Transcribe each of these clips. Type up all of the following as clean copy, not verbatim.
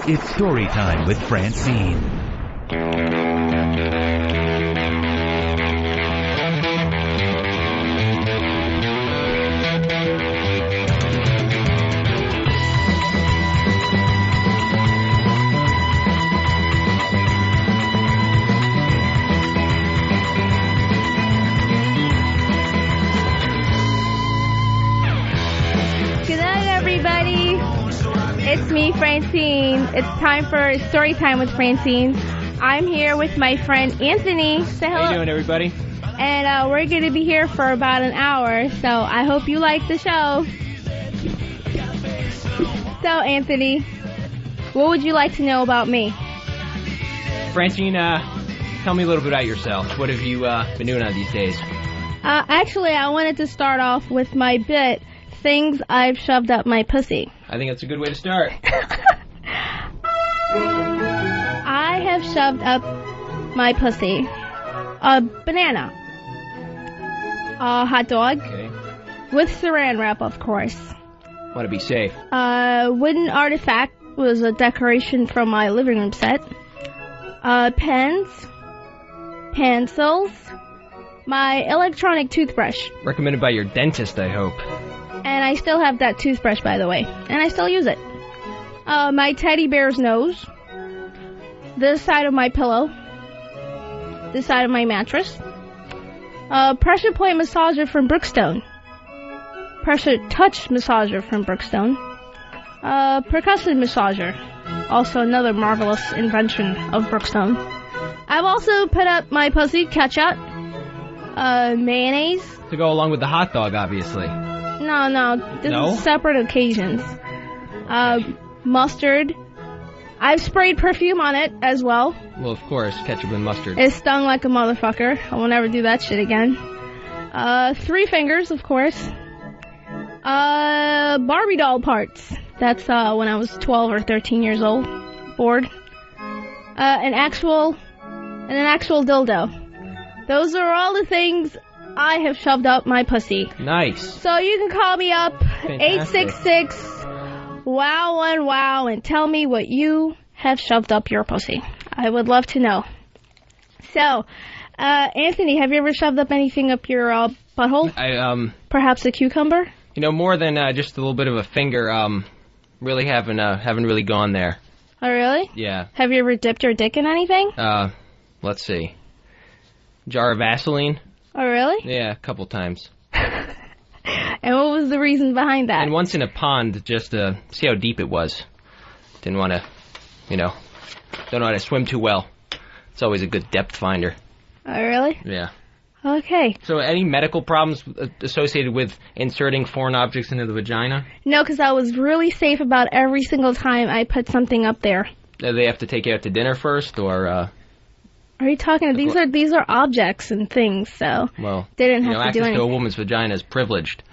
It's Storytime with Francine. Good night, everybody. It's me, Francine. It's time for Storytime with Francine. I'm here with my friend Anthony. Say hello. How you doing, everybody? And we're going to be here for about an hour, so I hope you like the show. So, Anthony, what would you like to know about me? Francine, tell me a little bit about yourself. What have you been doing on these days? Actually, I wanted to start off with my bit, things I've shoved up my pussy. I think that's a good way to start. I have shoved up my pussy a banana, a hot dog, Okay. with saran wrap, of course. Want to be safe. A wooden artifact was a decoration from my living room set. Pens, pencils, my electronic toothbrush. Recommended by your dentist, I hope. And I still have that toothbrush, by the way. And I still use it. My teddy bear's nose. This side of my pillow. This side of my mattress. Pressure point massager from Brookstone. Pressure touch massager from Brookstone. Percussive massager. Also another marvelous invention of Brookstone. I've also put up my pussy ketchup. Mayonnaise. To go along with the hot dog, obviously. No, this No? is separate occasions. Mustard. I've sprayed perfume on it as well. Well, of course, ketchup and mustard. It stung like a motherfucker. I won't ever do that shit again. 3 fingers, of course. Barbie doll parts. That's when I was 12 or 13 years old. Bored. An actual dildo. Those are all the things I have shoved up my pussy. Nice. So you can call me up, Fantastic. 866-WOW1WOW, and tell me what you have shoved up your pussy. I would love to know. So, Anthony, have you ever shoved up anything up your butthole? Perhaps a cucumber? You know, more than just a little bit of a finger, really haven't really gone there. Oh, really? Yeah. Have you ever dipped your dick in anything? Let's see. Jar of Vaseline? Oh, really? Yeah, a couple times. And what was the reason behind that? And once in a pond, just to see how deep it was. Didn't want to, don't know how to swim too well. It's always a good depth finder. Oh, really? Yeah. Okay. So any medical problems associated with inserting foreign objects into the vagina? No, because I was really safe about every single time I put something up there. Do they have to take you out to dinner first, or... Are you talking? These are objects and things, so well, they didn't have to do access anything. to a woman's vagina is privileged.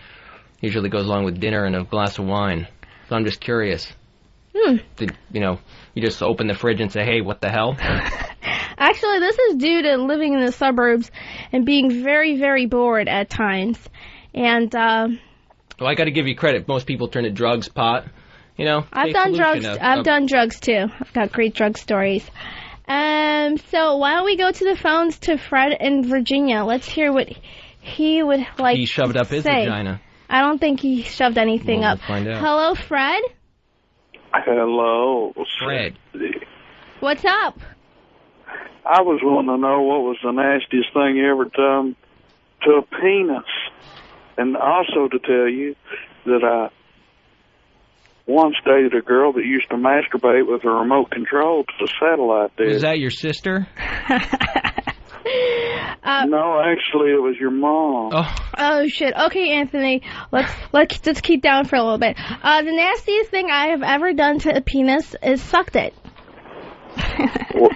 Usually goes along with dinner and a glass of wine. So I'm just curious. Did, you just open the fridge and say, hey, what the hell? Actually, this is due to living in the suburbs and being very, very bored at times. And, Well, I got to give you credit. Most people turn to drugs, pot. I've done drugs. I've done drugs, too. I've got great drug stories. So why don't we go to the phones to Fred in Virginia? Let's hear what he would like He shoved up his say. vagina. I don't think he shoved anything up. We'll find out. Hello, Fred? Hello, Fred. What's up? I was wanting to know what was the nastiest thing you ever done to a penis. And also to tell you that I once dated a girl that used to masturbate with a remote control to the satellite dish. Was that your sister? No, actually, it was your mom. Oh shit. Okay, Anthony. Let's just keep down for a little bit. The nastiest thing I have ever done to a penis is sucked it. Well,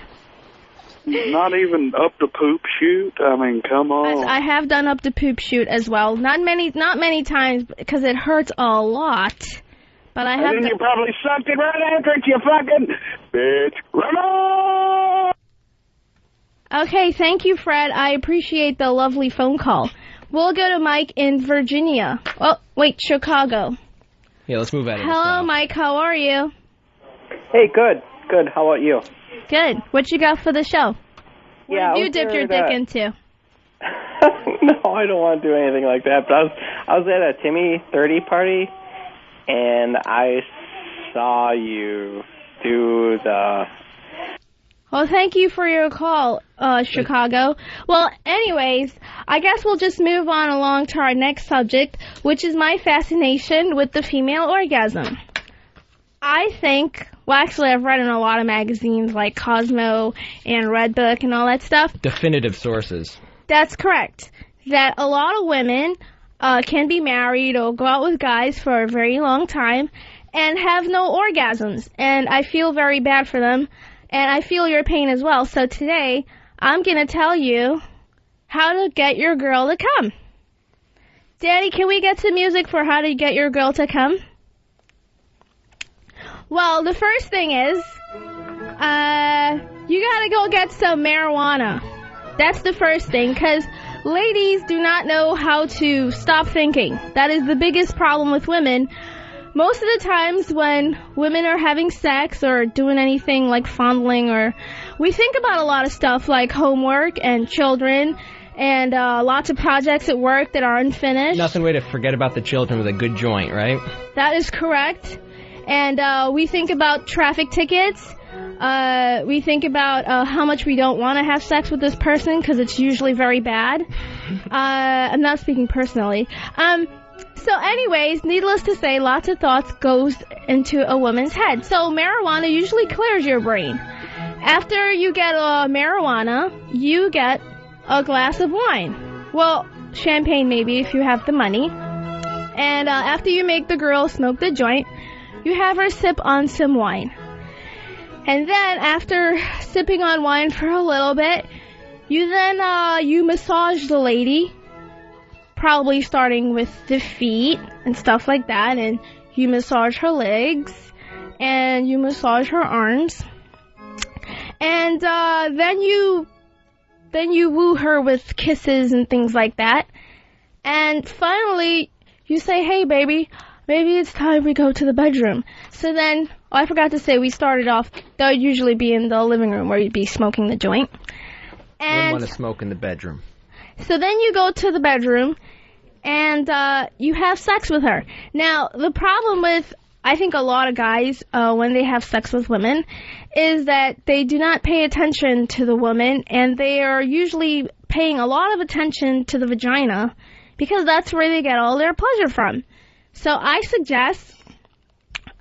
not even up the poop chute? I mean, come on. I have done up the poop chute as well. Not many times because it hurts a lot. But I have. And then you probably sucked it right after it, you fucking bitch. Run on! Okay, thank you, Fred. I appreciate the lovely phone call. We'll go to Mike in Virginia. Oh, wait, Chicago. Yeah, let's move at it. Hello, Mike. How are you? Hey, good. Good. How about you? Good. What you got for the show? What Yeah, have you dipped your dick into? No, I don't want to do anything like that. But I was at a Timmy 30 party, and I saw you do the... Well, thank you for your call, Chicago. Well, anyways, I guess we'll just move on along to our next subject, which is my fascination with the female orgasm. I think, well, actually, I've read in a lot of magazines like Cosmo and Redbook and all that stuff. Definitive sources. That's correct. That a lot of women can be married or go out with guys for a very long time and have no orgasms. And I feel very bad for them. And I feel your pain as well. So today, I'm going to tell you how to get your girl to come. Daddy, can we get some music for how to get your girl to come? Well, the first thing is, you gotta go get some marijuana. That's the first thing, because ladies do not know how to stop thinking. That is the biggest problem with women. Most of the times when women are having sex or doing anything like fondling, or we think about a lot of stuff like homework and children and lots of projects at work that are unfinished. Nothing way to forget about the children with a good joint, right? That is correct. And we think about traffic tickets. We think about how much we don't want to have sex with this person because it's usually very bad. I'm not speaking personally. So anyways, needless to say, lots of thoughts goes into a woman's head. So marijuana usually clears your brain. After you get marijuana, you get a glass of wine. Well, champagne maybe if you have the money. And after you make the girl smoke the joint, you have her sip on some wine. And then after sipping on wine for a little bit, you then you massage the lady. Probably starting with the feet and stuff like that, and you massage her legs, and you massage her arms, and then you woo her with kisses and things like that, and finally you say, hey baby, maybe it's time we go to the bedroom. So then, I forgot to say, we started off, that would usually be in the living room where you'd be smoking the joint. Wouldn't want to smoke in the bedroom. So then you go to the bedroom, and you have sex with her. Now, the problem with, I think, a lot of guys, when they have sex with women, is that they do not pay attention to the woman, and they are usually paying a lot of attention to the vagina, because that's where they get all their pleasure from. So I suggest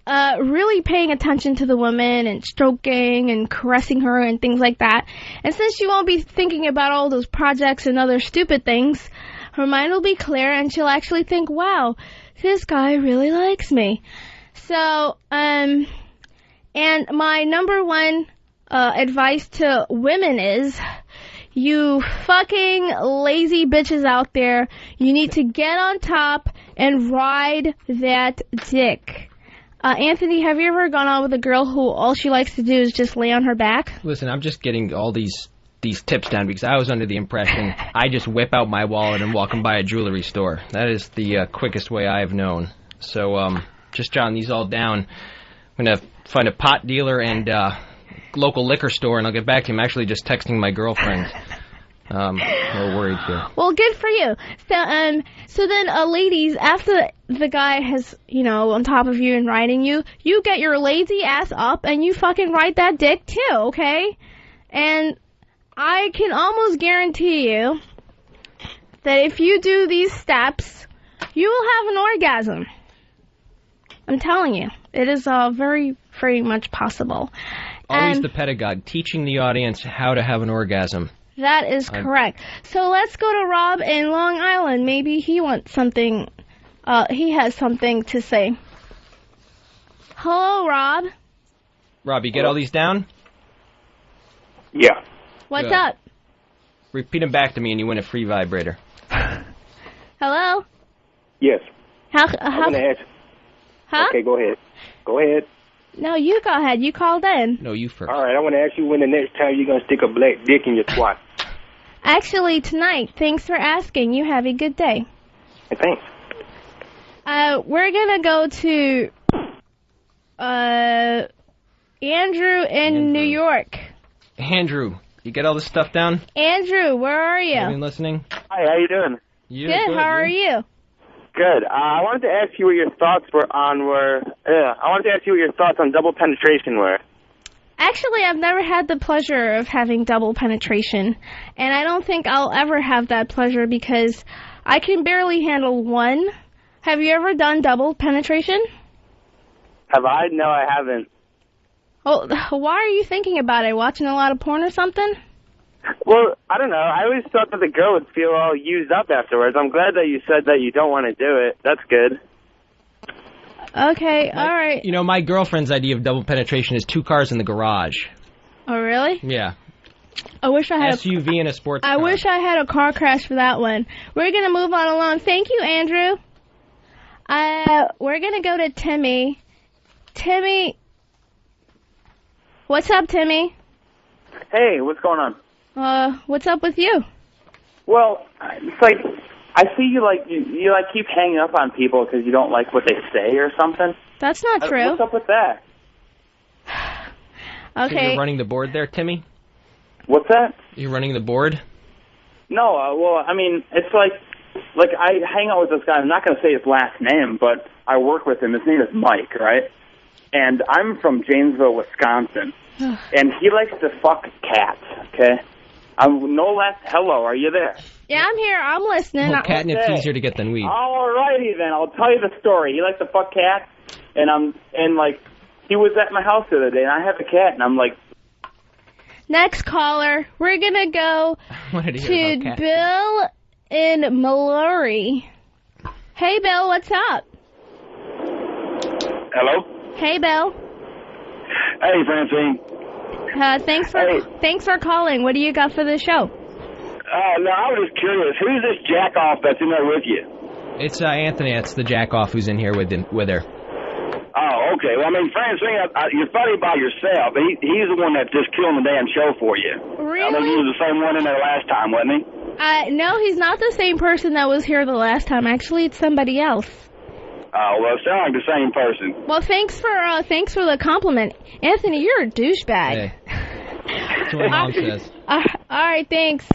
really paying attention to the woman and stroking and caressing her and things like that. And since you won't be thinking about all those projects and other stupid things, her mind will be clear and she'll actually think, wow, this guy really likes me. So, and my number one advice to women is, you fucking lazy bitches out there, you need to get on top and ride that dick. Anthony, have you ever gone out with a girl who all she likes to do is just lay on her back? Listen, I'm just getting all these tips down because I was under the impression I just whip out my wallet and walk and buy a jewelry store. That is the quickest way I have known. So just jotting these all down. I'm going to find a pot dealer and local liquor store, and I'll get back to you. I'm actually just texting my girlfriend. I'm a little worried here. Well, good for you. So then, ladies, after the guy has, on top of you and riding you, you get your lazy ass up and you fucking ride that dick too, okay? And I can almost guarantee you that if you do these steps, you will have an orgasm. I'm telling you, it is very, very much possible. Always the pedagogue, teaching the audience how to have an orgasm. That is correct. So let's go to Rob in Long Island. Maybe he wants something, he has something to say. Hello, Rob. Rob, you get all these down? Yeah. What's Good. up? Repeat them back to me and you win a free vibrator. Hello? Yes. How I'm going to ask. Huh? Okay, go ahead. Go ahead. No, you go ahead. You called in. No, you first. All right, I want to ask you when the next time you're going to stick a black dick in your twat. Actually, tonight. Thanks for asking. You have a good day. Hey, thanks. We're going to go to Andrew in New York. Andrew, you get all this stuff down? Andrew, where are you? Have you been listening? Hi, how you doing? Good. How are you? Good. I wanted to ask you what your thoughts were on double penetration were. Actually, I've never had the pleasure of having double penetration, and I don't think I'll ever have that pleasure because I can barely handle one. Have you ever done double penetration? Have I? No, I haven't. Well, why are you thinking about it? Watching a lot of porn or something? Well, I don't know. I always thought that the girl would feel all used up afterwards. I'm glad that you said that you don't want to do it. That's good. Okay, all right. You know, my girlfriend's idea of double penetration is 2 cars in the garage. Oh, really? Yeah. I wish I had SUV and a sports car. I wish I had a car crash for that one. We're going to move on along. Thank you, Andrew. We're going to go to Timmy. Timmy. What's up, Timmy? Hey, what's going on? What's up with you? Well, it's like I see you keep hanging up on people because you don't like what they say or something. That's not true. What's up with that? So Okay. you're running the board there, Timmy? What's that? You're running the board? No, well, I mean, it's like I hang out with this guy. I'm not going to say his last name, but I work with him. His name is Mike, right? And I'm from Janesville, Wisconsin. And he likes to fuck cats, okay? No less. Hello, are you there? Yeah, I'm here. I'm listening. Well, catnip's easier to get than weed. All righty then. I'll tell you the story. He likes to fuck cats, and he was at my house the other day, and I have a cat, and I'm like. Next caller, we're gonna go to Bill in Mallory. Hey, Bill, what's up? Hello. Hey, Bill. Hey, Francine. Thanks for calling. What do you got for the show? No, I was just curious. Who's this jack-off that's in there with you? It's Anthony. It's the jack-off who's in here with her. Oh, okay. Well, I mean, Francine, you're funny by yourself. He's the one that's just killing the damn show for you. Really? I think he was the same one in there last time, wasn't he? No, he's not the same person that was here the last time. Actually, it's somebody else. Oh, well, it sounds like the same person. Well, thanks for the compliment. Anthony, you're a douchebag. Hey. That's what Mom says. All right, thanks.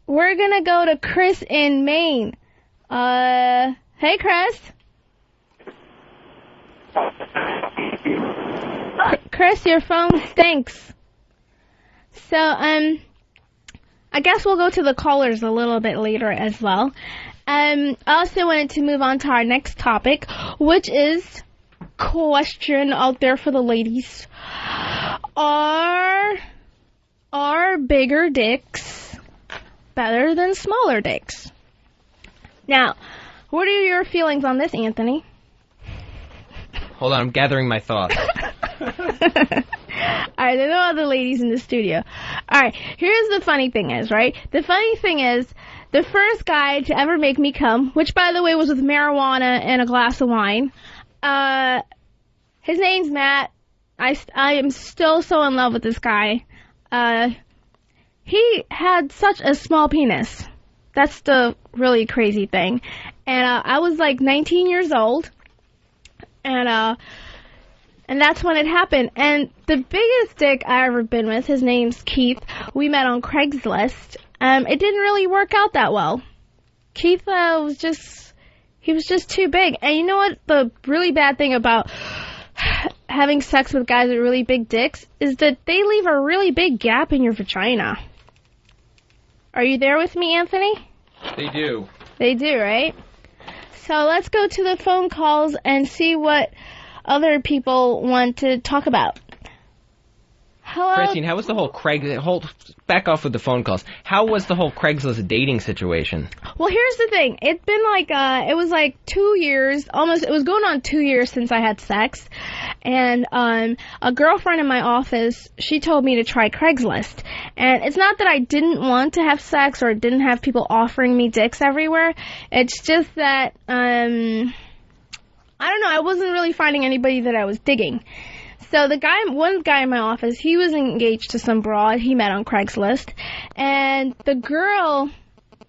We're gonna go to Chris in Maine. Hey, Chris. Chris, your phone stinks. So, I guess we'll go to the callers a little bit later as well. I also wanted to move on to our next topic, which is question out there for the ladies. Are bigger dicks better than smaller dicks? Now, what are your feelings on this, Anthony? Hold on, I'm gathering my thoughts. Alright, there are no other ladies in the studio. Alright, here's the funny thing is, right? The funny thing is, the first guy to ever make me come, which by the way was with marijuana and a glass of wine, his name's Matt. I am still so in love with this guy. He had such a small penis. That's the really crazy thing. And I was like 19 years old. And that's when it happened. And the biggest dick I ever been with, his name's Keith. We met on Craigslist. It didn't really work out that well. Keith was just too big. And you know what? The really bad thing about having sex with guys with really big dicks is that they leave a really big gap in your vagina. Are you there with me, Anthony? They do. They do, right? So let's go to the phone calls and see what other people want to talk about. Hello? Francine, how was the whole back off with the phone calls. How was the whole Craigslist dating situation? Well, here's the thing. It's been like, it was like 2 years, it was going on 2 years since I had sex. And, a girlfriend in my office, she told me to try Craigslist. And it's not that I didn't want to have sex or didn't have people offering me dicks everywhere. It's just that, I don't know, I wasn't really finding anybody that I was digging. So one guy in my office, he was engaged to some broad he met on Craigslist. And the girl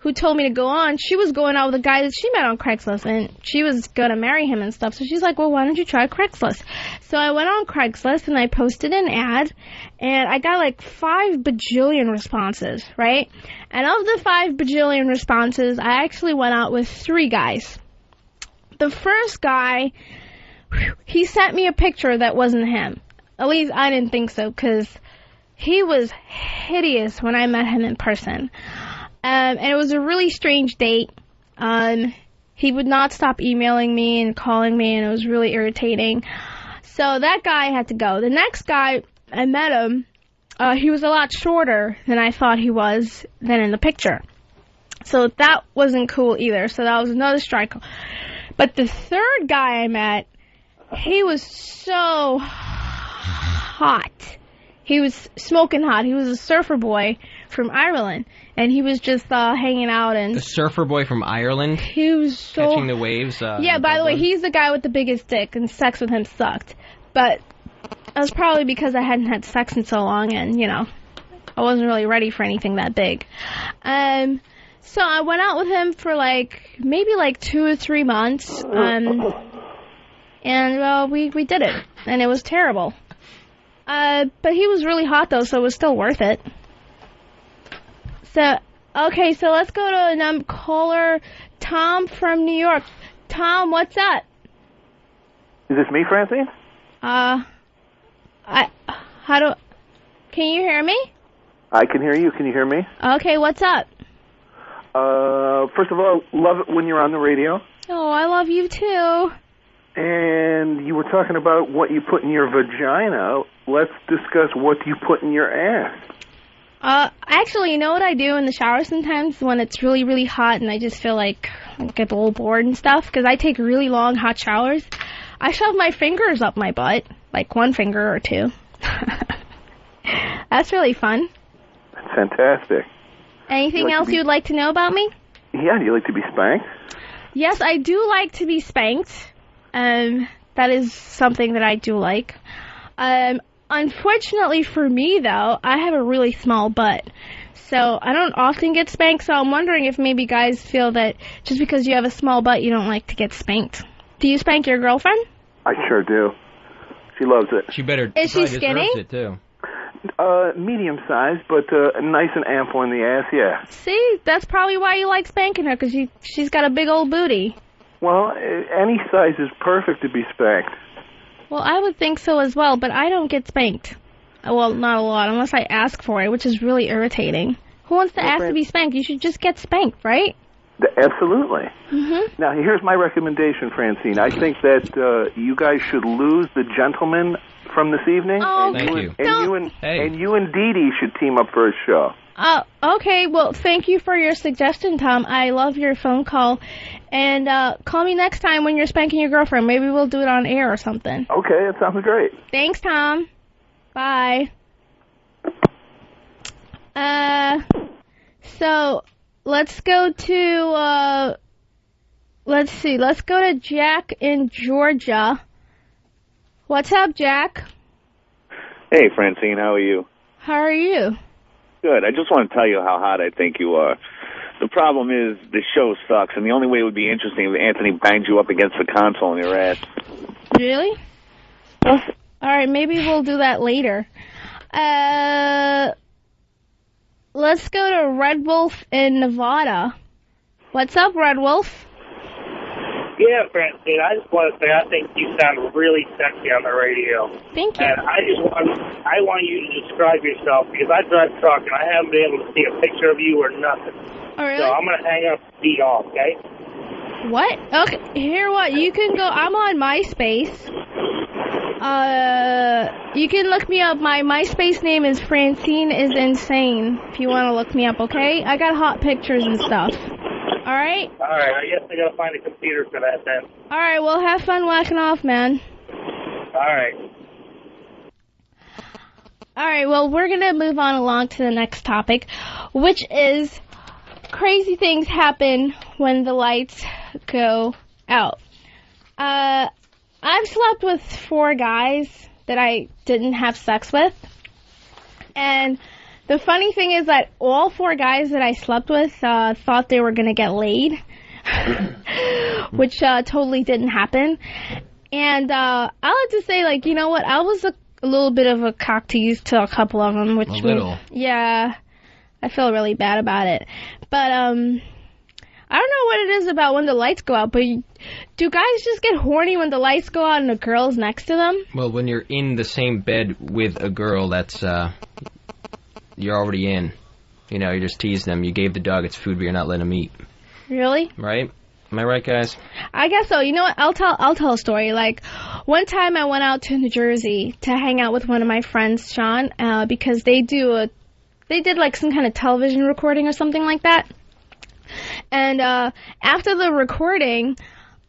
who told me to go on, she was going out with a guy that she met on Craigslist, and she was going to marry him and stuff. So she's like, well, why don't you try Craigslist? So I went on Craigslist, and I posted an ad, and I got like 5 bajillion responses, right? And of the 5 bajillion responses, I actually went out with 3 guys. The first guy, he sent me a picture that wasn't him. At least I didn't think so, because he was hideous when I met him in person. And it was a really strange date. He would not stop emailing me and calling me, and it was really irritating. So that guy had to go. The next guy, I met him. He was a lot shorter than I thought he was than in the picture. So that wasn't cool either. So that was another strike. But the third guy I met, he was so hot. He was smoking hot. He was a surfer boy from Ireland, and he was just hanging out. And the surfer boy from Ireland? He was so... catching the waves? Yeah, by the way, he's the guy with the biggest dick, and sex with him sucked. But that was probably because I hadn't had sex in so long, and, you know, I wasn't really ready for anything that big. So I went out with him for, maybe 2 or 3 months, and we did it, and it was terrible. But he was really hot, though, so it was still worth it. So let's go to caller Tom from New York. Tom, what's up? Is this me, Francine? Can you hear me? I can hear you. Can you hear me? Okay, what's up? First of all, love it when you're on the radio. Oh, I love you too. And you were talking about what you put in your vagina. Let's discuss what you put in your ass. Actually, you know what I do in the shower sometimes when it's really, really hot and I just feel like I get a little bored and stuff? Because I take really long, hot showers. I shove my fingers up my butt, like 1 finger or 2. That's really fun. That's fantastic. Anything else you'd like to know about me? Yeah, do you like to be spanked? Yes, I do like to be spanked. That is something that I do like. Unfortunately for me, though, I have a really small butt. So I don't often get spanked, so I'm wondering if maybe guys feel that just because you have a small butt, you don't like to get spanked. Do you spank your girlfriend? I sure do. She loves it. She better. Is she skinny? It too. Medium size, but nice and ample in the ass, yeah. See, that's probably why you like spanking her, because she's got a big old booty. Well, any size is perfect to be spanked. Well, I would think so as well, but I don't get spanked. Well, not a lot, unless I ask for it, which is really irritating. Who wants to ask to be spanked? You should just get spanked, right? Absolutely. Mm-hmm. Now, here's my recommendation, Francine. I think that you guys should lose the gentleman from this evening. Oh, thank you. And you and Dee Dee should team up for a show. Okay. Well, thank you for your suggestion, Tom. I love your phone call. And call me next time when you're spanking your girlfriend. Maybe we'll do it on air or something. Okay, that sounds great. Thanks, Tom. Bye. So let's go to let's go to Jack in Georgia. What's up, Jack? Hey, Francine, how are you? How are you? Good. I just want to tell you how hot I think you are. The problem is the show sucks, and the only way it would be interesting if Anthony banged you up against the console in your ass. Really? All right, maybe we'll do that later. Let's go to Red Wolf in Nevada. What's up, Red Wolf? Yeah, Francine, I just want to say I think you sound really sexy on the radio. Thank you. And I want you to describe yourself, because I drive truck and I haven't been able to see a picture of you or nothing. Oh, really? So I'm going to hang up and be off, okay? What? Okay, here what? You can go, I'm on MySpace. You can look me up. My MySpace name is Francine is Insane, if you want to look me up, okay? I got hot pictures and stuff. Alright? Alright, I guess I gotta find a computer for that then. Alright, well, have fun whacking off, man. Alright. Alright, well, we're gonna move on along to the next topic, which is crazy things happen when the lights go out. I've slept with 4 guys that I didn't have sex with, and The funny thing is that all 4 guys that I slept with thought they were going to get laid, which totally didn't happen. And I like to say, like, you know what? I was a little bit of a cocktease to a couple of them. Which a little. Yeah, I feel really bad about it. But I don't know what it is about when the lights go out, but do guys just get horny when the lights go out and a girl's next to them? Well, when you're in the same bed with a girl, that's, you're already in. You know, you're just teasing them. You gave the dog its food, but you're not letting him eat. Really? Right? Am I right, guys? I guess so. You know what? I'll tell a story. Like, one time I went out to New Jersey to hang out with one of my friends, Sean, because they did like some kind of television recording or something like that. And after the recording,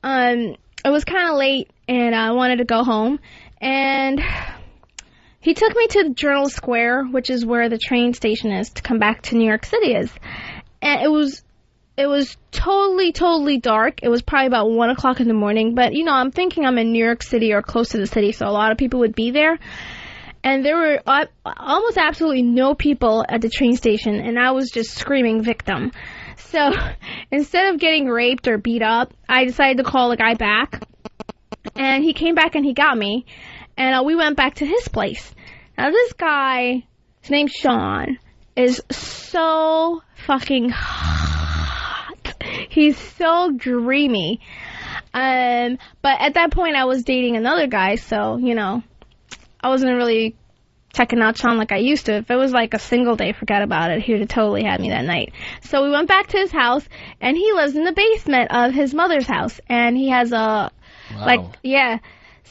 it was kind of late, and I wanted to go home. And he took me to Journal Square, which is where the train station is to come back to New York City is. And it was totally dark. It was probably about 1 o'clock in the morning. But, you know, I'm thinking I'm in New York City or close to the city, so a lot of people would be there. And there were almost absolutely no people at the train station, and I was just screaming victim. So instead of getting raped or beat up, I decided to call the guy back. And he came back and he got me. And we went back to his place. Now this guy, his name's Sean, is so fucking hot. He's so dreamy. But at that point I was dating another guy, so, you know, I wasn't really checking out Sean like I used to. If it was like a single day, forget about it. He would have totally had me that night. So we went back to his house, and he lives in the basement of his mother's house. And he has a, like, yeah.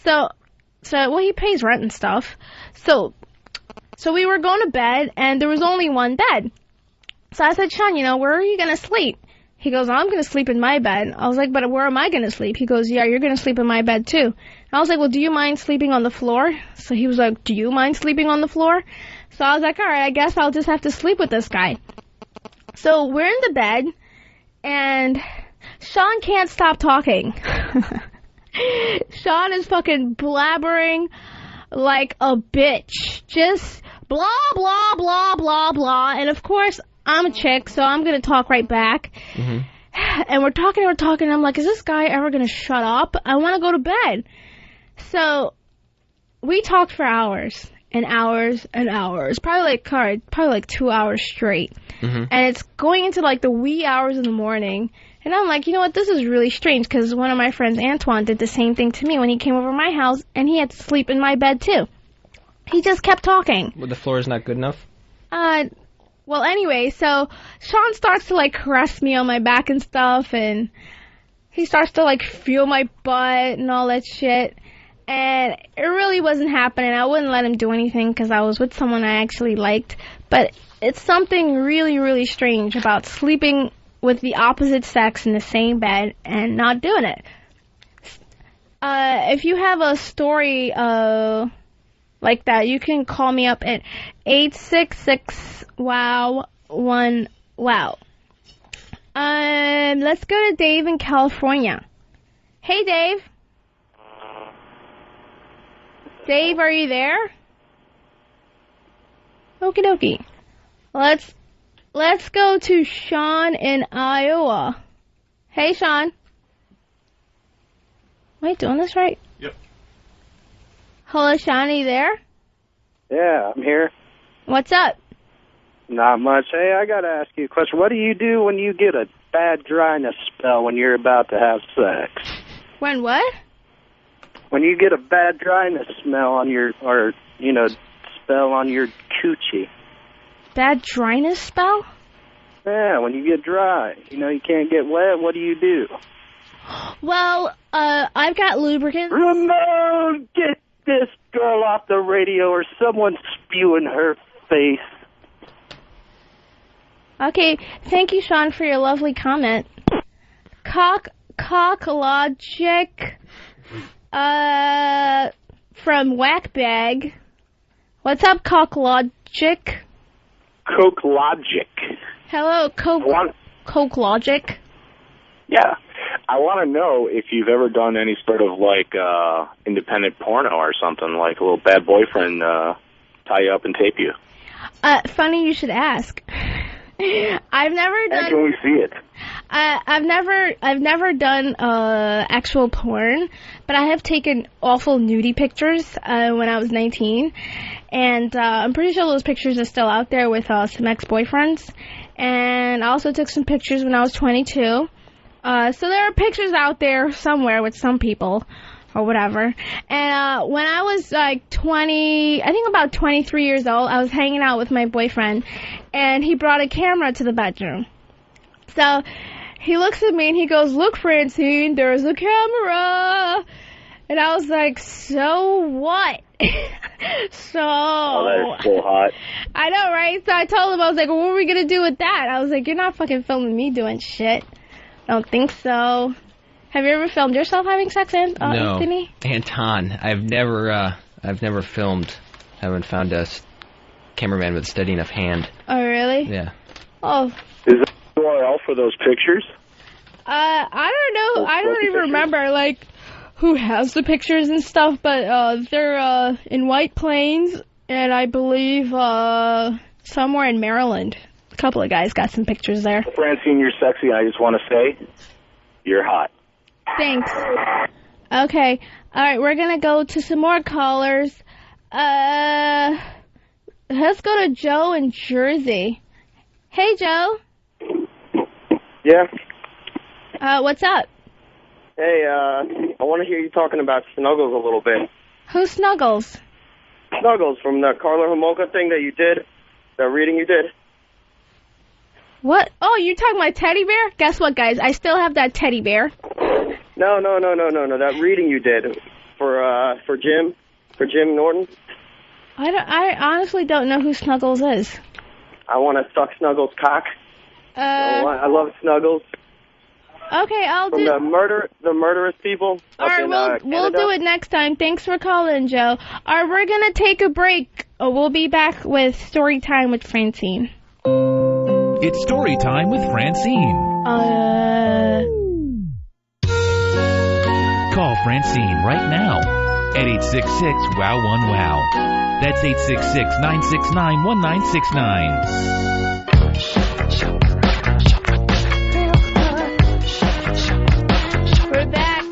So, well, he pays rent and stuff. So we were going to bed, and there was only one bed. So I said, Sean, you know, where are you going to sleep? He goes, I'm going to sleep in my bed. I was like, but where am I going to sleep? He goes, yeah, you're going to sleep in my bed too. And I was like, well, do you mind sleeping on the floor? So he was like, do you mind sleeping on the floor? So I was like, all right, I guess I'll just have to sleep with this guy. So we're in the bed, and Sean can't stop talking. Sean is fucking blabbering like a bitch. Just blah, blah, blah, blah, blah. And of course, I'm a chick, so I'm going to talk right back. Mm-hmm. And we're talking, and I'm like, is this guy ever going to shut up? I want to go to bed. So we talked for hours and hours and hours, probably like 2 hours straight. Mm-hmm. And it's going into like the wee hours in the morning. And I'm like, you know what, this is really strange, because one of my friends, Antoine, did the same thing to me when he came over my house, and he had to sleep in my bed too. He just kept talking. Well, the floor is not good enough? Well, anyway, so Sean starts to, like, caress me on my back and stuff, and he starts to, like, feel my butt and all that shit, and it really wasn't happening. I wouldn't let him do anything because I was with someone I actually liked, but it's something really, really strange about sleeping with the opposite sex in the same bed and not doing it. If you have a story like that, you can call me up at 866-WOW-1-WOW. Let's go to Dave in California. Hey, Dave. Dave, are you there? Okie dokie. Let's go to Sean in Iowa. Hey, Sean. Am I doing this right? Yep. Hello, Sean, are you there? Yeah, I'm here. What's up? Not much. Hey, I got to ask you a question. What do you do when you get a bad dryness spell when you're about to have sex? When what? When you get a bad dryness smell on your, spell on your coochie. Bad dryness spell? Yeah, when you get dry. You can't get wet. What do you do? Well, I've got lubricant. Ramon, get this girl off the radio or someone's spewing her face. Okay, thank you, Sean, for your lovely comment. Cocklogic, from Whackbag. What's up, Cocklogic? Cocklogic. Hello, Cocklogic. Yeah. I want to know if you've ever done any sort of, independent porno or something, like a little bad boyfriend tie you up and tape you. Funny you should ask. I've never done. How can we see it? I've never done actual porn, but I have taken awful nudie pictures when I was 19, and I'm pretty sure those pictures are still out there with some ex-boyfriends. And I also took some pictures when I was 22. So there are pictures out there somewhere with some people or whatever. And when I was like 20, I think about 23 years old, I was hanging out with my boyfriend, and he brought a camera to the bedroom. So he looks at me and he goes, "Look, Francine, there's a camera." And I was like, "So what?" So. Oh, that is so hot. I know, right? So I told him, I was like, "What are we going to do with that?" I was like, "You're not fucking filming me doing shit." I don't think so. Have you ever filmed yourself having sex, Anthony? No, Anton. I've never filmed. Haven't found a cameraman with a steady enough hand. Oh, really? Yeah. Oh. Is there a URL for those pictures? I don't know. I don't even remember, like, who has the pictures and stuff, but they're in White Plains, and I believe somewhere in Maryland. A couple of guys got some pictures there. Francine, you're sexy, and I just want to say, you're hot. Thanks. Okay. All right, we're going to go to some more callers. Let's go to Joe in Jersey. Hey, Joe. Yeah? What's up? Hey, I want to hear you talking about Snuggles a little bit. Who Snuggles? Snuggles from the Carla Homolka thing that you did, the reading you did. What? Oh, you talking about teddy bear? Guess what, guys? I still have that teddy bear. No. That reading you did for Jim Norton. I honestly don't know who Snuggles is. I want to suck Snuggles' cock. I love Snuggles. Okay, I'll do. From the murderous people. All right, we'll do it next time. Thanks for calling, Joe. All right, we're gonna take a break. We'll be back with Storytime with Francine. It's Storytime with Francine. Call Francine right now at 866-WOW1-WOW. That's 866-969-1969. We're back.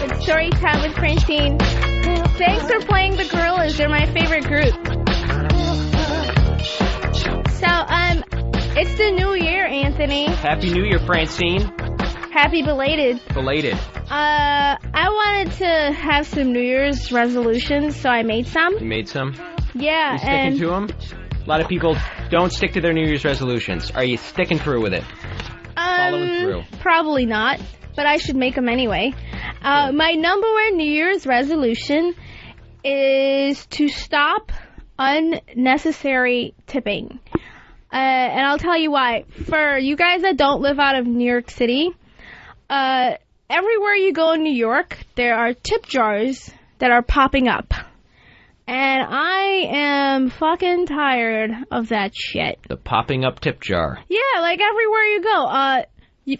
It's Storytime with Francine. Thanks for playing the Gorillas. They're my favorite group. So, it's the new year, Anthony. Happy New Year, Francine. Happy belated. Belated. I wanted to have some New Year's resolutions, so I made some. You made some? Yeah, you sticking to them? A lot of people don't stick to their New Year's resolutions. Are you sticking through with it? Following through? Probably not, but I should make them anyway. My number one New Year's resolution is to stop unnecessary tipping. And I'll tell you why. For you guys that don't live out of New York City, everywhere you go in New York, there are tip jars that are popping up. And I am fucking tired of that shit. The popping up tip jar. Yeah, like everywhere you go.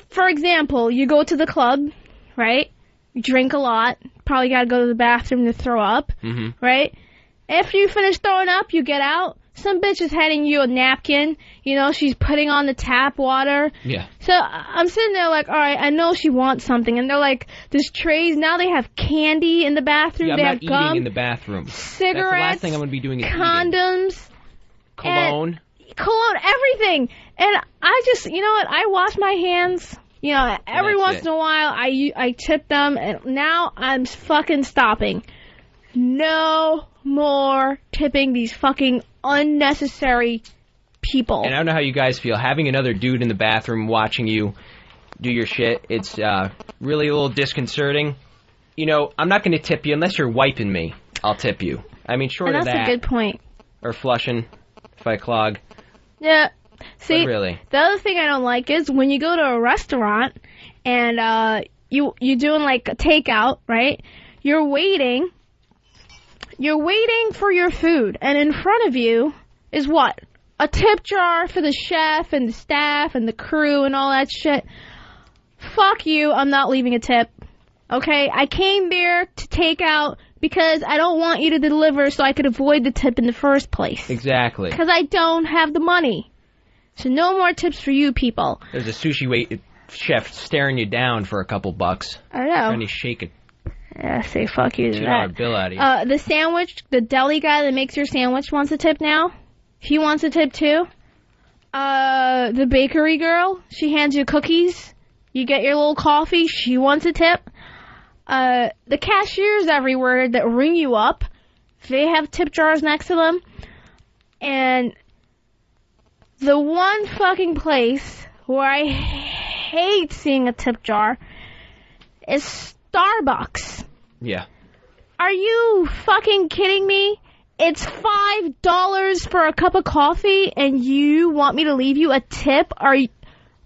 For example, you go to the club, right? You drink a lot. Probably gotta go to the bathroom to throw up, right? After you finish throwing up, you get out. Some bitch is handing you a napkin. You know, she's putting on the tap water. Yeah. So I'm sitting there like, all right, I know she wants something. And they're like, there's trays. Now they have candy in the bathroom. Yeah, they I'm have not gum, eating in the bathroom. Cigarettes. That's the last thing I'm going to be doing is condoms. Cologne. Cologne, everything. And I just, you know what, I wash my hands. You know, every once in a while, I tip them. And now I'm fucking stopping. No more tipping these fucking unnecessary people. And I don't know how you guys feel. Having another dude in the bathroom watching you do your shit, it's really a little disconcerting. You know, I'm not going to tip you unless you're wiping me. I'll tip you. I mean, short of that. That's a good point. Or flushing if I clog. Yeah. See, but really, the other thing I don't like is when you go to a restaurant and you're doing like a takeout, right? You're waiting for your food, and in front of you is what? A tip jar for the chef and the staff and the crew and all that shit. Fuck you, I'm not leaving a tip. Okay? I came there to take out Because I don't want you to deliver so I could avoid the tip in the first place. Exactly. Because I don't have the money. So no more tips for you people. There's a sushi chef staring you down for a couple bucks. I know. Trying to shake it. Yeah, say fuck you to that. $2 bill out of you. The sandwich, the deli guy that makes your sandwich wants a tip now. He wants a tip too. The bakery girl, she hands you cookies. You get your little coffee. She wants a tip. The cashiers everywhere that ring you up, they have tip jars next to them. And the one fucking place where I hate seeing a tip jar is Starbucks. Yeah. Are you fucking kidding me? It's $5 for a cup of coffee, and you want me to leave you a tip? Are you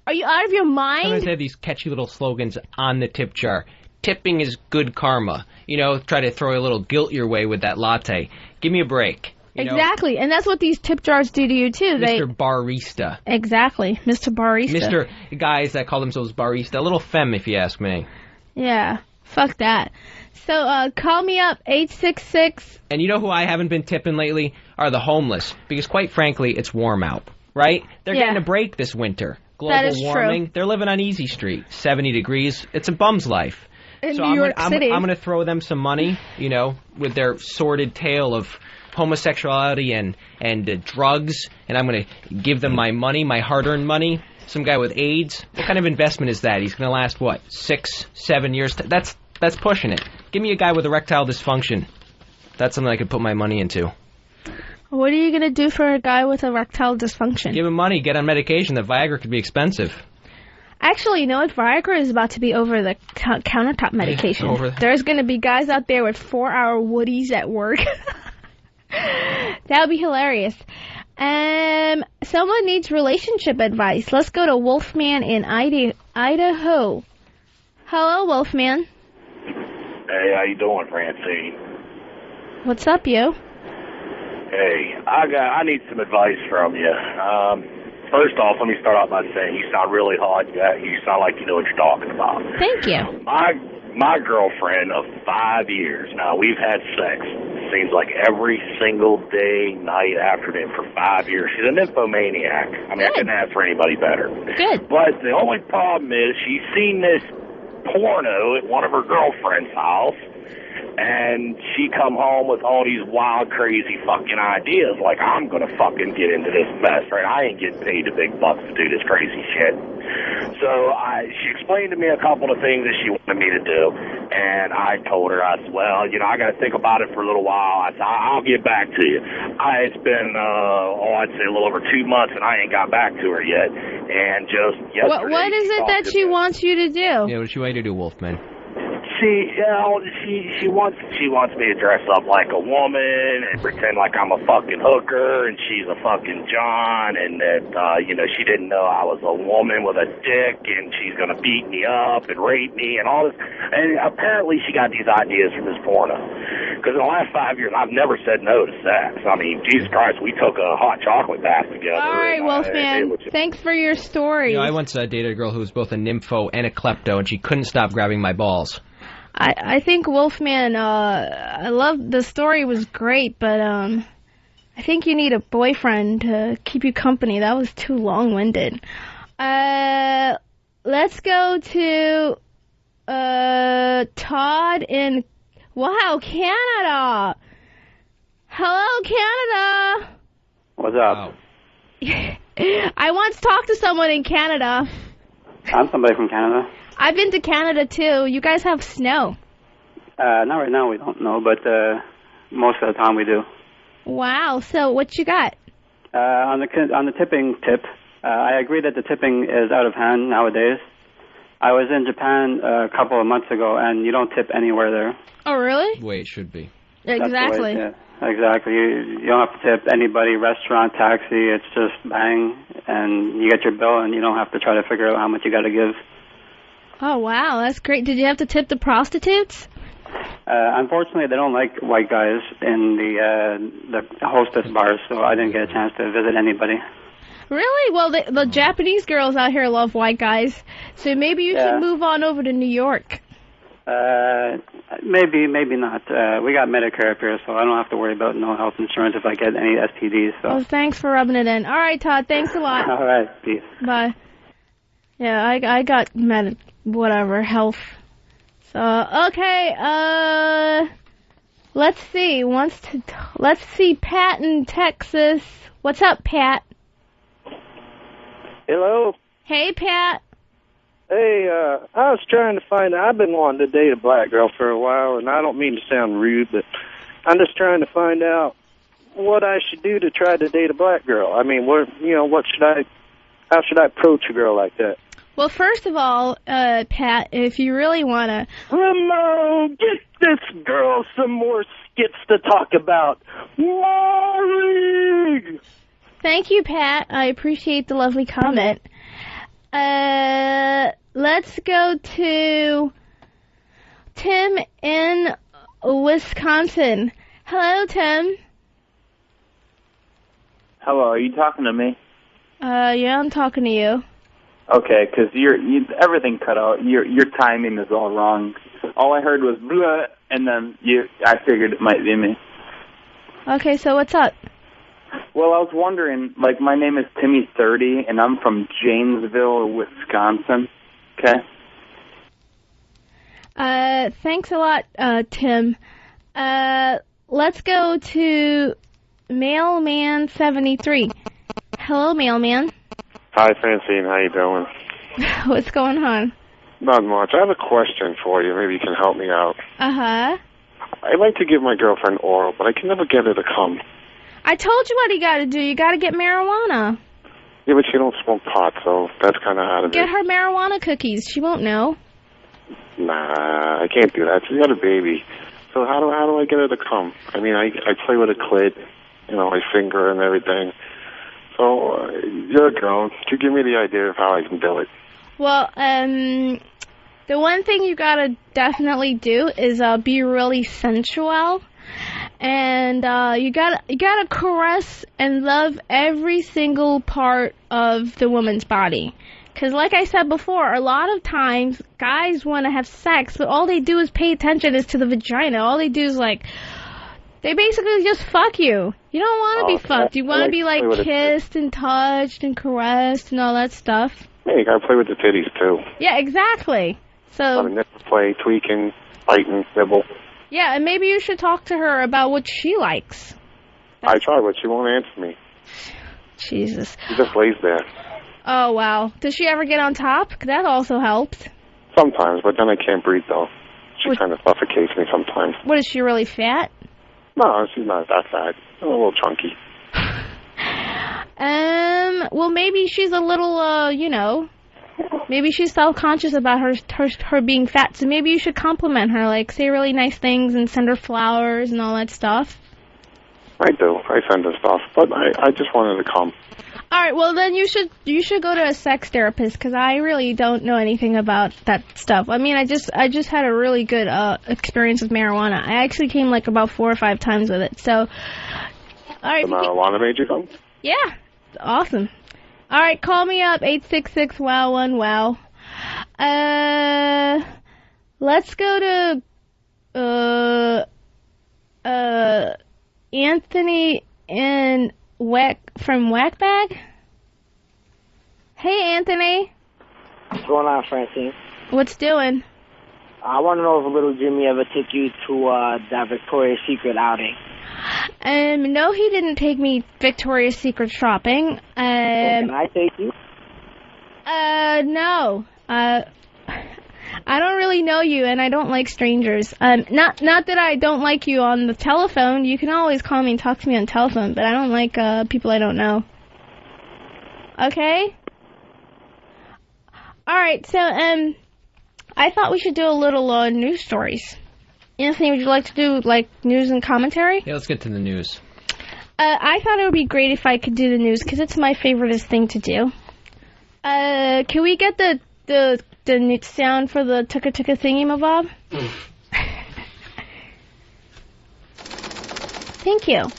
out of your mind? Sometimes they have these catchy little slogans on the tip jar. Tipping is good karma. You know, try to throw a little guilt your way with that latte. Give me a break. Exactly, and that's what these tip jars do to you, too. Mr. Barista. Exactly, Mr. Barista. Mr. Guys that call themselves barista. A little femme, if you ask me. Yeah, fuck that. So, call me up, 866... And you know who I haven't been tipping lately? Are the homeless. Because, quite frankly, it's warm out, right? They're getting a break this winter. Global warming. True. They're living on Easy Street. 70 degrees. It's a bum's life. In New York City. I'm going to throw them some money, you know, with their sordid tale of homosexuality and drugs, and I'm going to give them my money, my hard-earned money. Some guy with AIDS. What kind of investment is that? He's going to last, what, 6-7 years? That's pushing it. Give me a guy with erectile dysfunction. That's something I could put my money into. What are you going to do for a guy with erectile dysfunction? Give him money, get on medication. That Viagra could be expensive. Actually, you know what? Viagra is about to be over the countertop medication. There's going to be guys out there with 4-hour woodies at work. That would be hilarious. Someone needs relationship advice. Let's go to Wolfman in Idaho. Hello, Wolfman. Hey, how you doing, Francine? What's up, you? Hey, I need some advice from you. First off, let me start off by saying you sound really hot. You sound like you know what you're talking about. Thank you. My girlfriend of 5 years now, we've had sex. It seems like every single day, night, afternoon for 5 years. She's a nymphomaniac. I mean, I couldn't ask for anybody better. Good. But the only problem is she's seen this porno at one of her girlfriend's house, and she come home with all these wild, crazy fucking ideas, like, I'm gonna fucking get into this mess, right? I ain't getting paid the big bucks to do this crazy shit. So she explained to me a couple of things that she wanted me to do, and I told her, I said, well, you know, I gotta think about it for a little while. I said, I'll get back to you. It's been, I'd say a little over 2 months, and I ain't got back to her yet. And just yesterday, what is it that she wants you to do? Yeah, what does she want you to do, Wolfman? She wants me to dress up like a woman and pretend like I'm a fucking hooker and she's a fucking John, and that she didn't know I was a woman with a dick and she's gonna beat me up and rape me and all this. And apparently she got these ideas from this porno. Because in the last 5 years I've never said no to sex. I mean, Jesus Christ, we took a hot chocolate bath together. All right, Wolfman. Thanks for your story. You know, I once dated a girl who was both a nympho and a klepto, and she couldn't stop grabbing my balls. I think Wolfman, I love the story was great, but I think you need a boyfriend to keep you company. That was too long-winded. Let's go to Todd in Canada. Hello, Canada. What's up? I once talked to someone in Canada. I'm somebody from Canada. I've been to Canada, too. You guys have snow. Not right now, we don't know, but most of the time we do. Wow. So what you got? On the tipping tip, I agree that the tipping is out of hand nowadays. I was in Japan a couple of months ago, and you don't tip anywhere there. Oh, really? The way it should be. Exactly. Exactly. You don't have to tip anybody, restaurant, taxi. It's just bang, and you get your bill, and you don't have to try to figure out how much you got to give. Oh, wow, that's great. Did you have to tip the prostitutes? Unfortunately, they don't like white guys in the hostess bars, so I didn't get a chance to visit anybody. Really? Well, the Japanese girls out here love white guys, so maybe you should move on over to New York. Maybe not. We got Medicare up here, so I don't have to worry about no health insurance if I get any STDs. So. Oh, thanks for rubbing it in. All right, Todd, thanks a lot. All right, peace. Bye. Yeah, I got health. So, okay, let's see. Let's see Pat in Texas. What's up, Pat? Hello. Hey, Pat. Hey, I was trying to find out. I've been wanting to date a black girl for a while, and I don't mean to sound rude, but I'm just trying to find out what I should do to try to date a black girl. I mean, how should I approach a girl like that? Well, first of all, Pat, if you really want to... Ramon, get this girl some more skits to talk about. Maury! Thank you, Pat. I appreciate the lovely comment. Let's go to Tim in Wisconsin. Hello, Tim. Hello, are you talking to me? Yeah, I'm talking to you. Okay, because everything cut out. Your timing is all wrong. All I heard was blah, and then I figured it might be me. Okay, so what's up? Well, I was wondering, my name is Timmy30, and I'm from Janesville, Wisconsin. Okay? Thanks a lot, Tim. Let's go to Mailman73. Hello, Mailman. Hi, Francine. How you doing? What's going on? Not much. I have a question for you. Maybe you can help me out. Uh-huh. I like to give my girlfriend oral, but I can never get her to come. I told you what you got to do. You got to get marijuana. Yeah, but she don't smoke pot, so that's kind of out of it. Get her marijuana cookies. She won't know. Nah, I can't do that. She's got a baby. So how do I get her to come? I mean, I play with a clit, I finger her and everything. So you're a girl. Could you give me the idea of how I can do it? Well, the one thing you got to definitely do is be really sensual. And you gotta caress and love every single part of the woman's body. Because like I said before, a lot of times guys want to have sex, but all they do is pay attention to the vagina. All they do is they basically just fuck you. You don't want to be fucked. You want to be kissed and touched and caressed and all that stuff. Yeah, you gotta play with the titties too. Yeah, exactly. So nipple play, tweaking, biting, nibble. Yeah, and maybe you should talk to her about what she likes. I tried, but she won't answer me. Jesus. She just lays there. Oh, wow. Does she ever get on top? That also helps. Sometimes, but then I can't breathe, though. She kind of suffocates me sometimes. What, is she really fat? No, she's not that fat. A little chunky. Well, maybe she's a little, maybe she's self-conscious about her being fat, so maybe you should compliment her, say really nice things and send her flowers and all that stuff. I do. I send her stuff, but I just wanted to come. All right, well, then you should go to a sex therapist, because I really don't know anything about that stuff. I mean, I just had a really good experience with marijuana. I actually came about 4 or 5 times with it, so... All right. The marijuana made you come? Yeah, awesome. All right, call me up, 866-WOW1-WOW. Let's go to Anthony from Whackbag. Hey, Anthony. What's going on, Francine? What's doing? I want to know if little Jimmy ever took you to that Victoria's Secret outing. No, he didn't take me Victoria's Secret shopping. Can I take you? No. I don't really know you, and I don't like strangers. Not that I don't like you on the telephone. You can always call me and talk to me on the telephone, but I don't like people I don't know. Okay? Alright, so, I thought we should do a little news stories. Anthony, would you like to do, news and commentary? Yeah, let's get to the news. I thought it would be great if I could do the news, because it's my favoriteest thing to do. Can we get the new sound for the tucka tucka thingamabob? Thank you.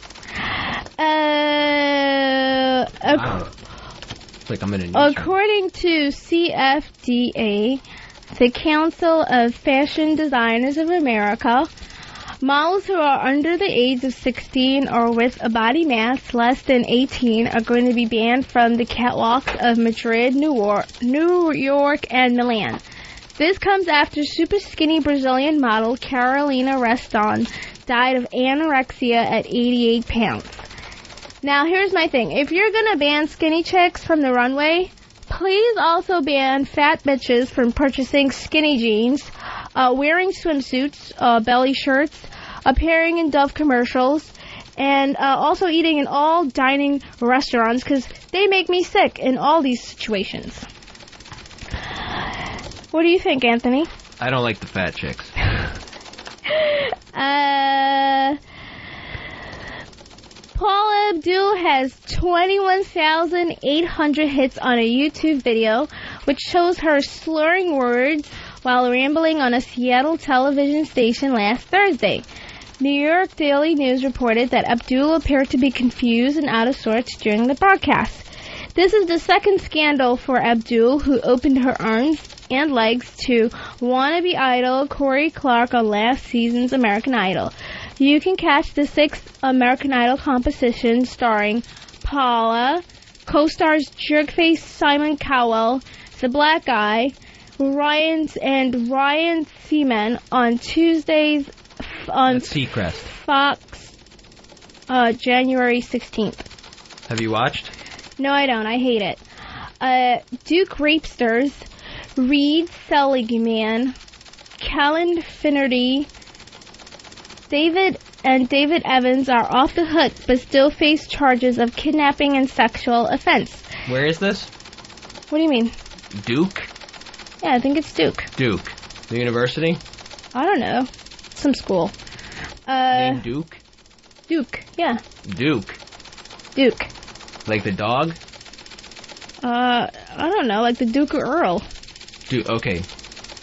It's like I'm in a news according to CFDA, the Council of Fashion Designers of America. Models who are under the age of 16 or with a body mass less than 18 are going to be banned from the catwalks of Madrid, New York, and Milan. This comes after super skinny Brazilian model Carolina Reston died of anorexia at 88 pounds. Now, here's my thing. If you're going to ban skinny chicks from the runway, please also ban fat bitches from purchasing skinny jeans, wearing swimsuits, belly shirts, appearing in Dove commercials, and also eating in all dining restaurants because they make me sick in all these situations. What do you think, Anthony? I don't like the fat chicks. Paula Abdul has 21,800 hits on a YouTube video, which shows her slurring words while rambling on a Seattle television station last Thursday. New York Daily News reported that Abdul appeared to be confused and out of sorts during the broadcast. This is the second scandal for Abdul, who opened her arms and legs to wannabe idol Corey Clark on last season's American Idol. You can catch the 6th American Idol competition starring Paula, co-stars jerkface Simon Cowell, the Black Guy, Ryan Seaman on Tuesdays on Seacrest. Fox, January 16th. Have you watched? No, I don't. I hate it. Duke Rapesters, Reed Seligman, Callan Finnerty, David Evans are off the hook but still face charges of kidnapping and sexual offense. Where is this? What do you mean? Duke? Yeah, I think it's Duke. Duke. The university? I don't know. Some school. Name Duke? Duke, yeah. Duke. Duke. Like the dog? I don't know, like the Duke or Earl. Duke, okay.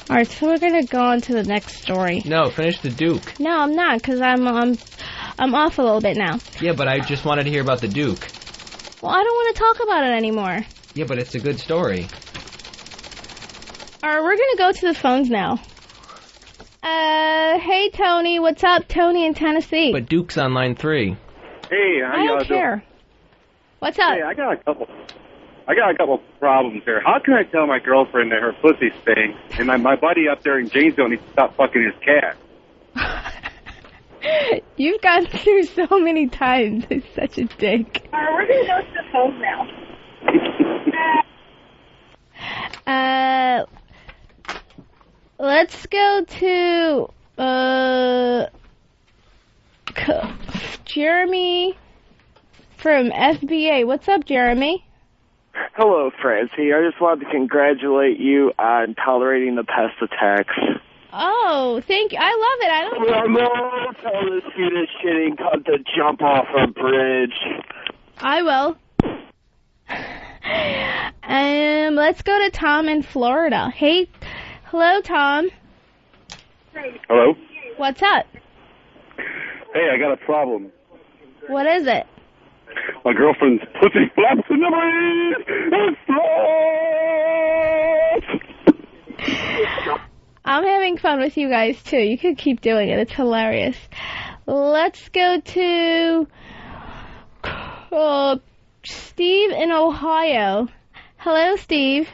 Alright, so we're gonna go on to the next story. No, finish the Duke. No, I'm not, because I'm off a little bit now. Yeah, but I just wanted to hear about the Duke. Well, I don't want to talk about it anymore. Yeah, but it's a good story. Alright, we're gonna go to the phones now. Hey Tony, what's up, Tony in Tennessee? But Duke's on line 3. Hey, how I y'all don't care. doing? What's up? Hey, I got a couple problems here. How can I tell my girlfriend that her pussy stinks, and my buddy up there in Janesville needs to stop fucking his cat? You've gone through so many times. It's such a dick. We're going to go to the phone now. Let's go to, Jeremy from FBA. What's up, Jeremy? Hello, Francine. I just wanted to congratulate you on tolerating the pest attacks. Oh, thank you. I love it. I don't tell this Swedish shitting cunt to jump off a bridge. I will. Let's go to Tom in Florida. Hey, hello, Tom. Hello? What's up? Hey, I got a problem. What is it? My girlfriend's pussy flaps in the breeze. I'm having fun with you guys, too. You could keep doing it. It's hilarious. Let's go to Steve in Ohio. Hello, Steve.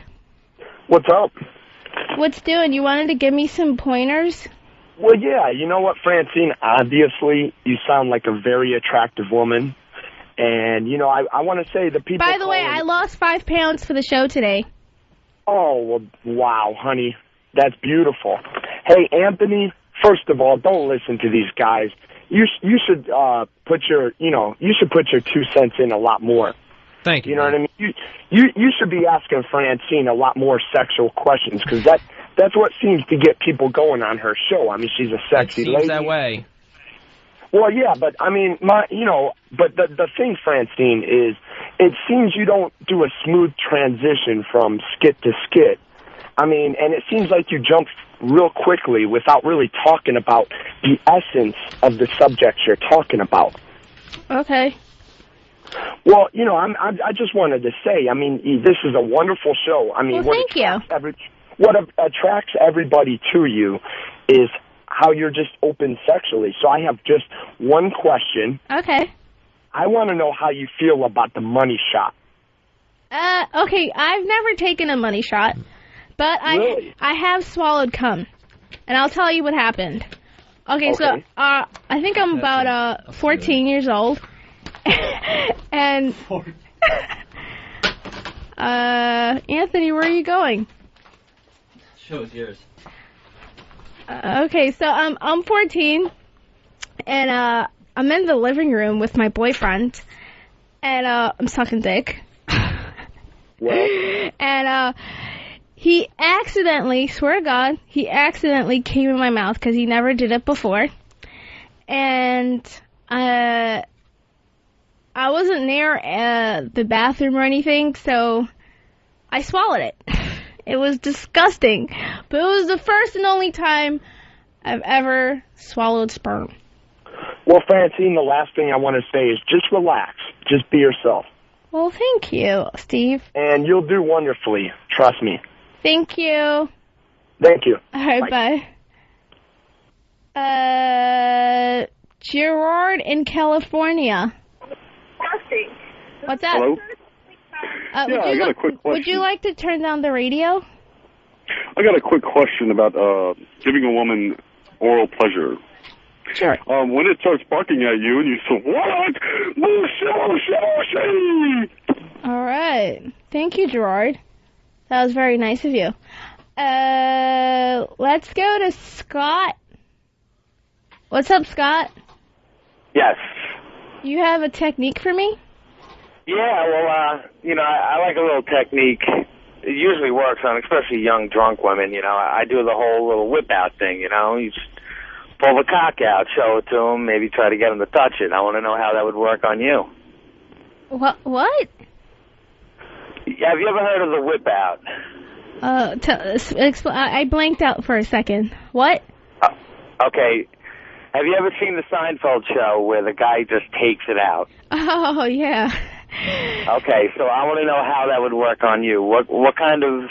What's up? What's doing? You wanted to give me some pointers? Well, yeah. You know what, Francine? Obviously, you sound like a very attractive woman. And, you know, I want to say the people... By the way, I lost 5 pounds for the show today. Oh, well, wow, honey. That's beautiful. Hey, Anthony, first of all, don't listen to these guys. You should put your 2 cents in a lot more. Thank you. You know what I mean? You should be asking Francine a lot more sexual questions, because that's what seems to get people going on her show. I mean, she's a sexy lady. It seems that way. Well, yeah, but I mean, but the thing, Francine, is it seems you don't do a smooth transition from skit to skit. I mean, and it seems like you jump real quickly without really talking about the essence of the subject you're talking about. Okay. Well, I just wanted to say, I mean, this is a wonderful show. I mean, well, thank you. what attracts everybody to you is how you're just open sexually. So I have just one question. Okay. I want to know how you feel about the money shot. Okay, I've never taken a money shot, but Really? I have swallowed cum, and I'll tell you what happened. Okay. So I think I'm about 14 years old, and Anthony, where are you going? Show's yours. Okay, so I'm 14, and I'm in the living room with my boyfriend, and I'm sucking dick. Well. And he accidentally, swear to God, he accidentally came in my mouth because he never did it before. And I wasn't near the bathroom or anything, so I swallowed it. It was disgusting. But it was the first and only time I've ever swallowed sperm. Well, Francine, the last thing I want to say is just relax. Just be yourself. Well, thank you, Steve. And you'll do wonderfully. Trust me. Thank you. Thank you. All right, bye. Gerard in California. What's up? Hello? I got a quick question. Would you like to turn down the radio? I got a quick question about giving a woman oral pleasure. Sure. When it starts barking at you and you say, what? All right. Thank you, Gerard. That was very nice of you. Let's go to Scott. What's up, Scott? Yes. You have a technique for me? Yeah, well, I like a little technique. It usually works on especially young drunk women, I do the whole little whip-out thing, You just pull the cock out, show it to them, maybe try to get them to touch it. I want to know how that would work on you. What? Have you ever heard of the whip-out? I blanked out for a second. What? Okay. Have you ever seen the Seinfeld show where the guy just takes it out? Oh, yeah. Okay, so I want to know how that would work on you. What kind of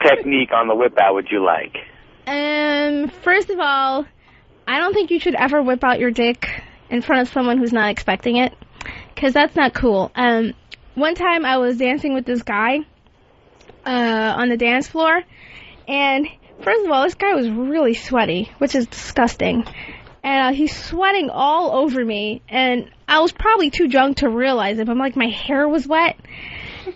technique on the whip-out would you like? First of all, I don't think you should ever whip out your dick in front of someone who's not expecting it, because that's not cool. One time I was dancing with this guy on the dance floor, and first of all, this guy was really sweaty, which is disgusting. And he's sweating all over me, and I was probably too drunk to realize it, but my hair was wet.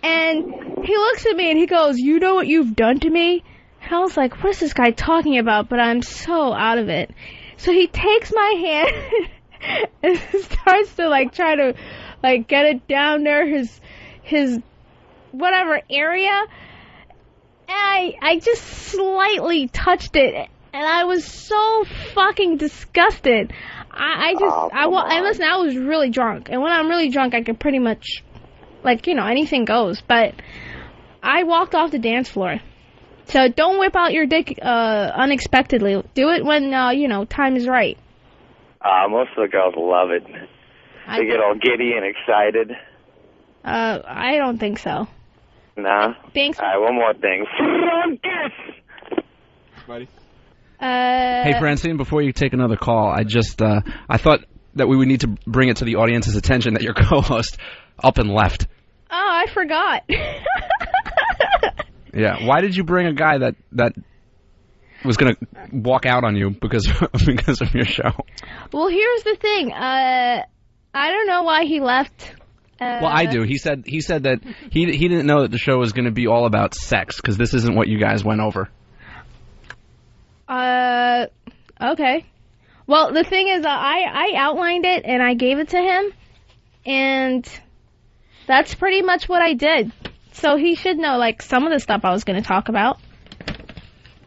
And he looks at me and he goes, "You know what you've done to me?" And I was like, what is this guy talking about? But I'm so out of it. So he takes my hand and starts to try to get it down there, his whatever area. And I just slightly touched it, and I was so fucking disgusted. Listen, I was really drunk, and when I'm really drunk, I can pretty much, anything goes. But I walked off the dance floor. So don't whip out your dick unexpectedly. Do it when, time is right. Most of the girls love it. They get all giddy and excited. I don't think so. Nah? Thanks. All right, one more thing. Hey, Francine, before you take another call, I thought that we would need to bring it to the audience's attention that your co-host up and left. Oh, I forgot. Yeah, why did you bring a guy that was going to walk out on you because of your show? Well, here's the thing. I don't know why he left. Well, I do. He said that he didn't know that the show was going to be all about sex because this isn't what you guys went over. Okay. Well, the thing is, I outlined it and I gave it to him, and that's pretty much what I did. So he should know, some of the stuff I was going to talk about.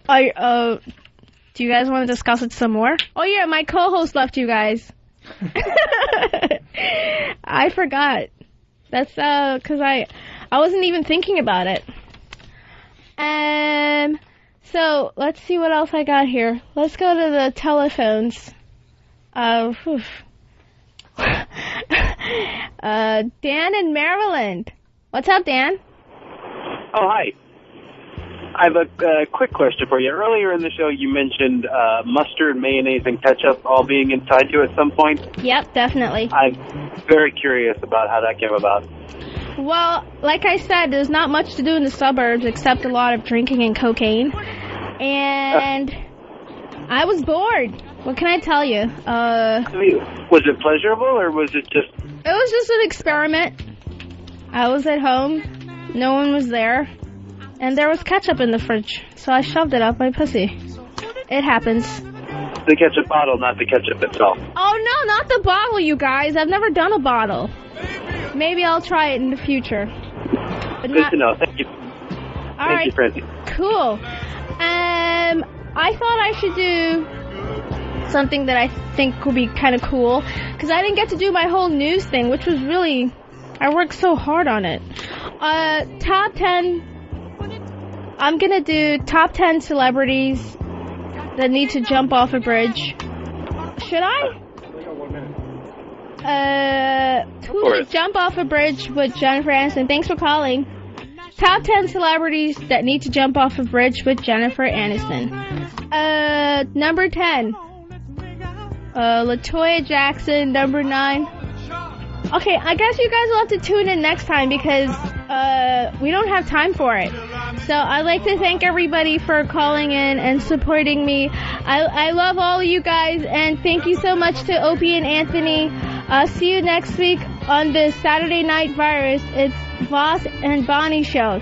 Do you guys want to discuss it some more? Oh, yeah, my co-host left you guys. I forgot. That's, because I wasn't even thinking about it. So, let's see what else I got here. Let's go to the telephones. Dan in Maryland. What's up, Dan? Oh, hi. I have a quick question for you. Earlier in the show, you mentioned mustard, mayonnaise, and ketchup all being inside you at some point. Yep, definitely. I'm very curious about how that came about. Well, like I said, there's not much to do in the suburbs except a lot of drinking and cocaine. And I was bored. What can I tell you? Was it pleasurable, or was it just... It was just an experiment. I was at home. No one was there. And there was ketchup in the fridge. So I shoved it up my pussy. It happens. The ketchup bottle, not the ketchup itself. Oh, no, not the bottle, you guys. I've never done a bottle. Maybe I'll try it in the future. But Good to know. Thank you. Thank you, Francine. Cool. I thought I should do something that I think would be kind of cool, because I didn't get to do my whole news thing, which was really... I worked so hard on it. Top 10... I'm going to do top 10 celebrities that need to jump off a bridge. Should I? Who should jump off a bridge with Jennifer Aniston? Thanks for calling. Top 10 celebrities that need to jump off a bridge with Jennifer Aniston. Number 10. LaToya Jackson. Number 9. Okay, I guess you guys will have to tune in next time because we don't have time for it. So I'd like to thank everybody for calling in and supporting me. I love all of you guys, and thank you so much to Opie and Anthony. I'll see you next week on the Saturday Night Virus. It's Voss and Bonnie show.